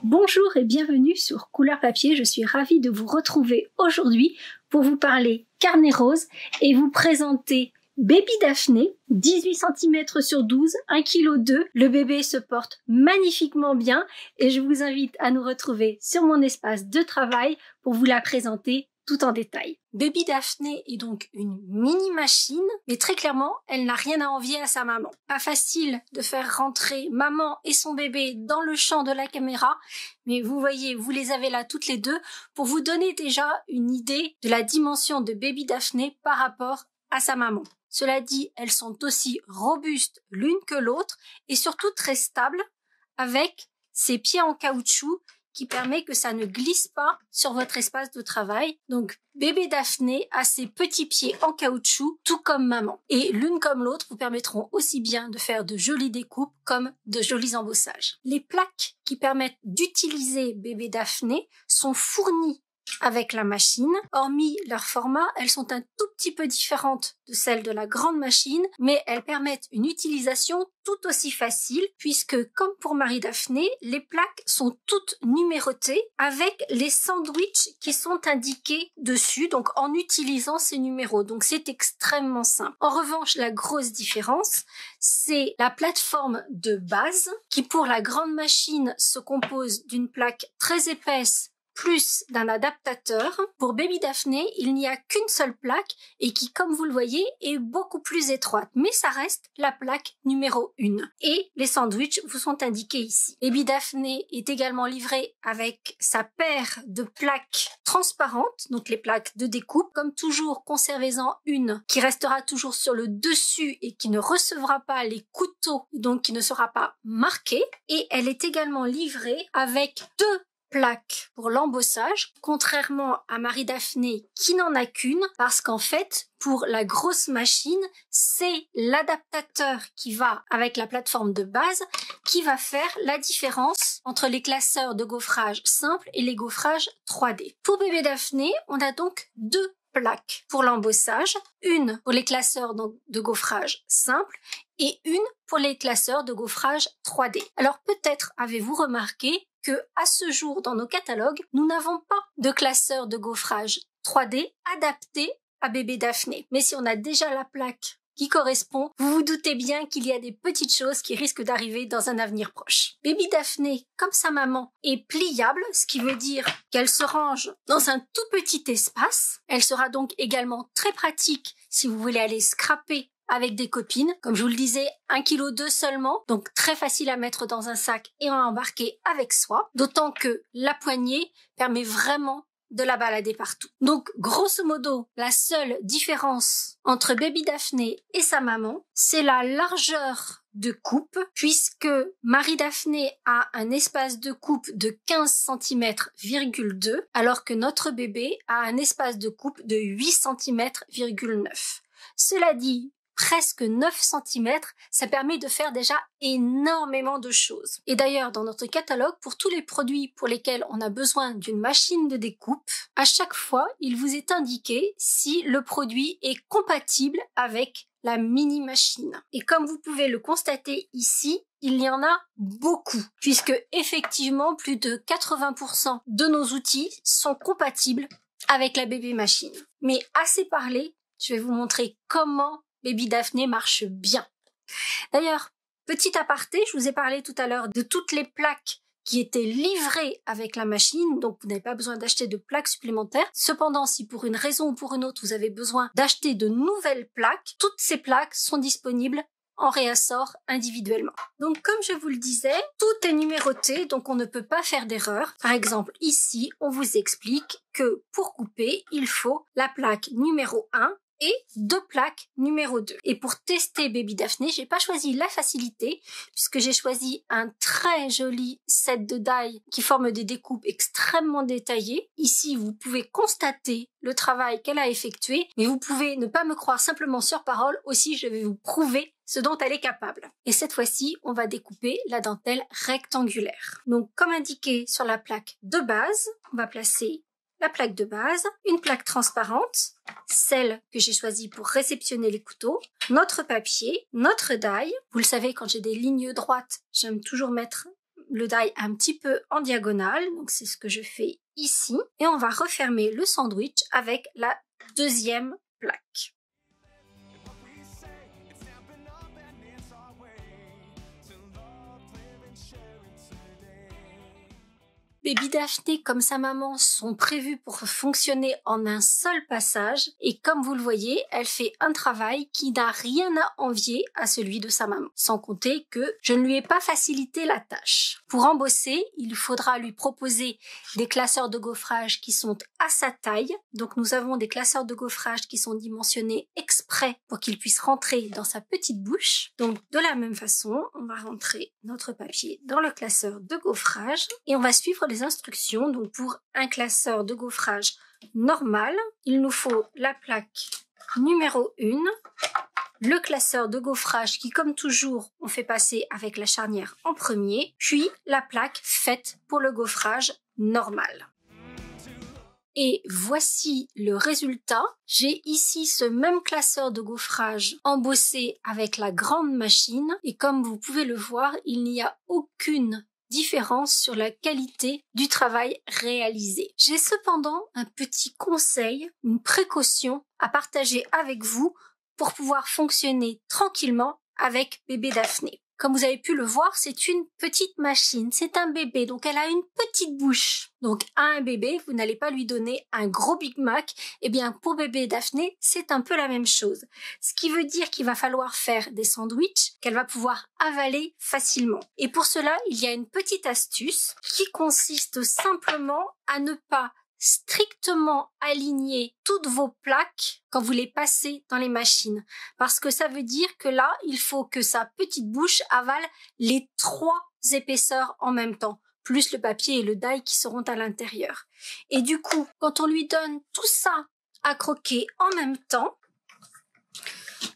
Bonjour et bienvenue sur Couleur Papier. Je suis ravie de vous retrouver aujourd'hui pour vous parler carnet rose et vous présenter Baby Daphné, 18 cm sur 12, 1,2 kg. Le bébé se porte magnifiquement bien et je vous invite à nous retrouver sur mon espace de travail pour vous la présenter tout en détail. Baby Daphné est donc une mini machine, mais très clairement, elle n'a rien à envier à sa maman. Pas facile de faire rentrer maman et son bébé dans le champ de la caméra, mais vous voyez, vous les avez là toutes les deux pour vous donner déjà une idée de la dimension de Baby Daphné par rapport à sa maman. Cela dit, elles sont aussi robustes l'une que l'autre et surtout très stables avec ses pieds en caoutchouc qui permet que ça ne glisse pas sur votre espace de travail. Donc, bébé Daphné a ses petits pieds en caoutchouc, tout comme maman. Et l'une comme l'autre vous permettront aussi bien de faire de jolies découpes comme de jolis embossages. Les plaques qui permettent d'utiliser bébé Daphné sont fournies avec la machine. Hormis leur format, elles sont un tout petit peu différentes de celles de la grande machine, mais elles permettent une utilisation tout aussi facile puisque, comme pour Marie Daphné, les plaques sont toutes numérotées avec les sandwichs qui sont indiqués dessus, donc en utilisant ces numéros. Donc c'est extrêmement simple. En revanche, la grosse différence, c'est la plateforme de base qui, pour la grande machine, se compose d'une plaque très épaisse plus d'un adaptateur. Pour Baby Daphné, il n'y a qu'une seule plaque et qui, comme vous le voyez, est beaucoup plus étroite. Mais ça reste la plaque numéro 1. Et les sandwichs vous sont indiqués ici. Baby Daphné est également livré avec sa paire de plaques transparentes, donc les plaques de découpe. Comme toujours, conservez-en une qui restera toujours sur le dessus et qui ne recevra pas les couteaux, donc qui ne sera pas marquée. Et elle est également livrée avec deux plaque pour l'embossage, contrairement à Marie Daphné qui n'en a qu'une, parce qu'en fait, pour la grosse machine, c'est l'adaptateur qui va avec la plateforme de base qui va faire la différence entre les classeurs de gaufrage simple et les gaufrages 3D. Pour bébé Daphné, on a donc deux plaques pour l'embossage, une pour les classeurs de gaufrage simple et une pour les classeurs de gaufrage 3D. Alors peut-être avez-vous remarqué que à ce jour dans nos catalogues, nous n'avons pas de classeur de gaufrage 3D adapté à bébé Daphné. Mais si on a déjà la plaque qui correspond, vous vous doutez bien qu'il y a des petites choses qui risquent d'arriver dans un avenir proche. Baby Daphné, comme sa maman, est pliable, ce qui veut dire qu'elle se range dans un tout petit espace. Elle sera donc également très pratique si vous voulez aller scraper avec des copines. Comme je vous le disais, 1,2 kg seulement, donc très facile à mettre dans un sac et à embarquer avec soi, d'autant que la poignée permet vraiment de la balader partout. Donc, grosso modo, la seule différence entre Baby Daphné et sa maman, c'est la largeur de coupe, puisque Marie Daphné a un espace de coupe de 15 cm,2 cm, alors que notre bébé a un espace de coupe de 8 cm,9 cm. Cela dit, presque 9 cm, ça permet de faire déjà énormément de choses. Et d'ailleurs, dans notre catalogue, pour tous les produits pour lesquels on a besoin d'une machine de découpe, à chaque fois, il vous est indiqué si le produit est compatible avec la mini machine. Et comme vous pouvez le constater ici, il y en a beaucoup, puisque effectivement, plus de 80% de nos outils sont compatibles avec la bébé machine. Mais assez parlé, je vais vous montrer comment Baby Daphné marche bien. D'ailleurs, petit aparté, je vous ai parlé tout à l'heure de toutes les plaques qui étaient livrées avec la machine, donc vous n'avez pas besoin d'acheter de plaques supplémentaires. Cependant, si pour une raison ou pour une autre, vous avez besoin d'acheter de nouvelles plaques, toutes ces plaques sont disponibles en réassort individuellement. Donc comme je vous le disais, tout est numéroté, donc on ne peut pas faire d'erreur. Par exemple, ici, on vous explique que pour couper, il faut la plaque numéro 1 et deux plaques numéro 2. Et pour tester Baby Daphné, j'ai pas choisi la facilité puisque j'ai choisi un très joli set de die qui forme des découpes extrêmement détaillées. Ici, vous pouvez constater le travail qu'elle a effectué, mais vous pouvez ne pas me croire simplement sur parole. Aussi, je vais vous prouver ce dont elle est capable. Et cette fois-ci, on va découper la dentelle rectangulaire. Donc, comme indiqué sur la plaque de base, on va placer la plaque de base, une plaque transparente, celle que j'ai choisie pour réceptionner les couteaux, notre papier, notre die. Vous le savez, quand j'ai des lignes droites, j'aime toujours mettre le die un petit peu en diagonale, donc c'est ce que je fais ici, et on va refermer le sandwich avec la deuxième plaque. Baby Daphné comme sa maman sont prévus pour fonctionner en un seul passage et comme vous le voyez, elle fait un travail qui n'a rien à envier à celui de sa maman. Sans compter que je ne lui ai pas facilité la tâche. Pour embosser, il faudra lui proposer des classeurs de gaufrage qui sont à sa taille. Donc nous avons des classeurs de gaufrage qui sont dimensionnés exprès pour qu'il puisse rentrer dans sa petite bouche. Donc de la même façon, on va rentrer notre papier dans le classeur de gaufrage et on va suivre les instructions. Donc pour un classeur de gaufrage normal, il nous faut la plaque numéro 1, le classeur de gaufrage qui comme toujours on fait passer avec la charnière en premier, puis la plaque faite pour le gaufrage normal. Et voici le résultat. J'ai ici ce même classeur de gaufrage embossé avec la grande machine et comme vous pouvez le voir, il n'y a aucune différence sur la qualité du travail réalisé. J'ai cependant un petit conseil, une précaution à partager avec vous pour pouvoir fonctionner tranquillement avec bébé Daphné. Comme vous avez pu le voir, c'est une petite machine, c'est un bébé, donc elle a une petite bouche. Donc à un bébé, vous n'allez pas lui donner un gros Big Mac, et bien pour bébé Daphné, c'est un peu la même chose. Ce qui veut dire qu'il va falloir faire des sandwichs qu'elle va pouvoir avaler facilement. Et pour cela, il y a une petite astuce qui consiste simplement à ne pas strictement aligner toutes vos plaques quand vous les passez dans les machines. Parce que ça veut dire que là, il faut que sa petite bouche avale les 3 épaisseurs en même temps, plus le papier et le die qui seront à l'intérieur. Et du coup, quand on lui donne tout ça à croquer en même temps,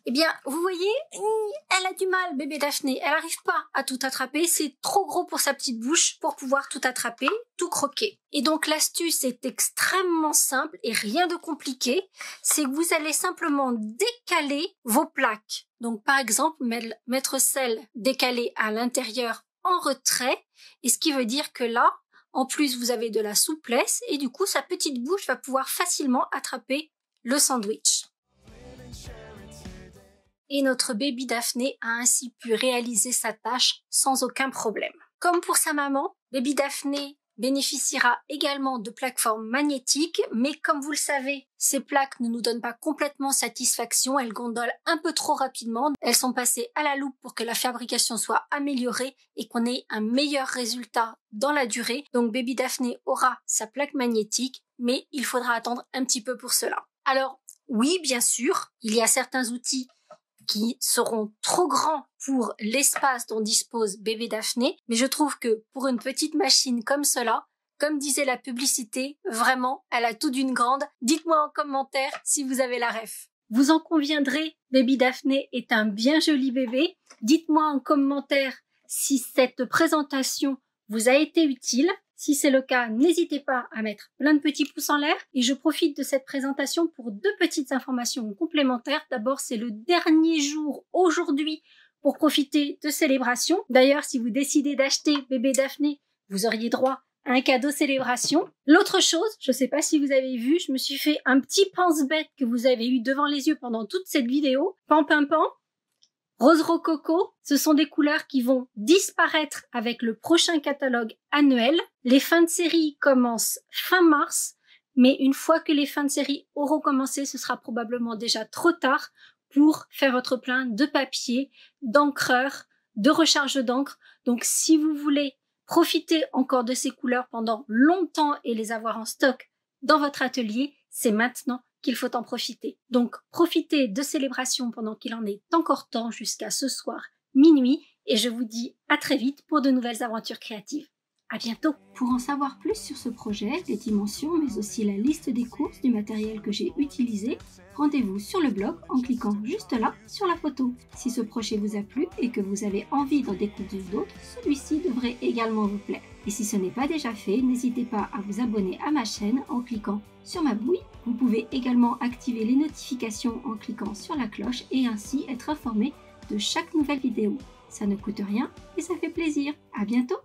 eh bien, vous voyez, elle a du mal, bébé Daphné. Elle n'arrive pas à tout attraper. C'est trop gros pour sa petite bouche pour pouvoir tout attraper, tout croquer. Et donc, l'astuce est extrêmement simple et rien de compliqué. C'est que vous allez simplement décaler vos plaques. Donc, par exemple, mettre celle décalée à l'intérieur en retrait. Et ce qui veut dire que là, en plus, vous avez de la souplesse et du coup, sa petite bouche va pouvoir facilement attraper le sandwich. Et notre baby Daphné a ainsi pu réaliser sa tâche sans aucun problème. Comme pour sa maman, baby Daphné bénéficiera également de plaques-formes magnétiques, mais comme vous le savez, ces plaques ne nous donnent pas complètement satisfaction, elles gondolent un peu trop rapidement, elles sont passées à la loupe pour que la fabrication soit améliorée et qu'on ait un meilleur résultat dans la durée. Donc baby Daphné aura sa plaque magnétique, mais il faudra attendre un petit peu pour cela. Alors oui, bien sûr, il y a certains outils qui seront trop grands pour l'espace dont dispose bébé Daphné, mais je trouve que pour une petite machine comme cela, comme disait la publicité, vraiment, elle a tout d'une grande. Dites-moi en commentaire si vous avez la ref. Vous en conviendrez, baby Daphné est un bien joli bébé. Dites-moi en commentaire si cette présentation vous a été utile. Si c'est le cas, n'hésitez pas à mettre plein de petits pouces en l'air. Et je profite de cette présentation pour 2 petites informations complémentaires. D'abord, c'est le dernier jour aujourd'hui pour profiter de célébration. D'ailleurs, si vous décidez d'acheter bébé Daphné, vous auriez droit à un cadeau célébration. L'autre chose, je ne sais pas si vous avez vu, je me suis fait un petit pense-bête que vous avez eu devant les yeux pendant toute cette vidéo. Pan, pan, pan. Rose rococo, ce sont des couleurs qui vont disparaître avec le prochain catalogue annuel. Les fins de série commencent fin mars, mais une fois que les fins de série auront commencé, ce sera probablement déjà trop tard pour faire votre plein de papier, d'encreur, de recharge d'encre. Donc si vous voulez profiter encore de ces couleurs pendant longtemps et les avoir en stock dans votre atelier, c'est maintenant qu'il faut en profiter. Donc, profitez de célébration pendant qu'il en est encore temps jusqu'à ce soir minuit et je vous dis à très vite pour de nouvelles aventures créatives. À bientôt. Pour en savoir plus sur ce projet, les dimensions, mais aussi la liste des courses du matériel que j'ai utilisé, rendez-vous sur le blog en cliquant juste là sur la photo. Si ce projet vous a plu et que vous avez envie d'en découvrir d'autres, celui-ci devrait également vous plaire. Et si ce n'est pas déjà fait, n'hésitez pas à vous abonner à ma chaîne en cliquant sur ma bouille. Vous pouvez également activer les notifications en cliquant sur la cloche et ainsi être informé de chaque nouvelle vidéo. Ça ne coûte rien et ça fait plaisir. À bientôt!